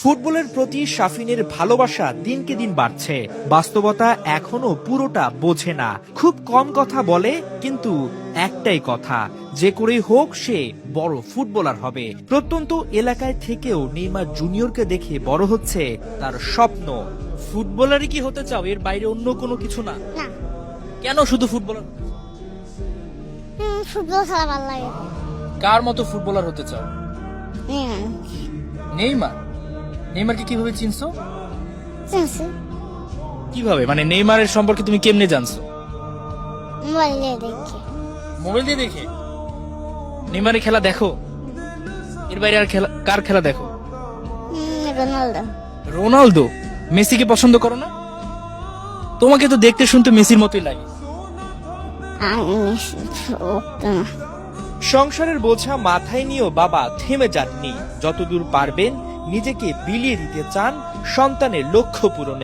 ফুটবলের প্রতি শাফিনের ভালোবাসা দিনকে দিন বাড়ছে। বাস্তবতা এখনো পুরোটা বোঝে না, খুব কম কথা বলে, কিন্তু একটাই কথা, যে করেই হোক সে বড় ফুটবলার হবে। প্রত্যন্ত এলাকায় থেকেও নেইমার জুনিয়রকে দেখে বড় হচ্ছে তার স্বপ্ন। ফুটবলারই কি হতে চাও, এর বাইরে অন্য কোনো কিছু না? না, কেন শুধু ফুটবলার? ফুটবল খেলা ভালো লাগে। কার মতো ফুটবলার হতে চাও? নেইমার। নেইমারকে কিভাবে চিনছো? চিনছি, কিভাবে মানে নেইমারের সম্পর্কে তুমি কেমনে জানছো? মোবাইলে দেখি। মোবাইল দিয়ে দেখে? নেইমারের খেলা দেখো? এর বাইরে আর কার খেলা দেখো? রোনাল্ডো। রোনালদো। মেসিকে পছন্দ করো না? তোমাকে তো দেখতে শুনতে মেসির মতোই লাগে। আমি মেসি ভক্ত না। সংসারের বোঝা মাথায় নিয়েও বাবা থেমে যাননি। যতদূর পারবেন নিজেকে বিলিয়ে দিতে চান সন্তানের লক্ষ্য পূরণে।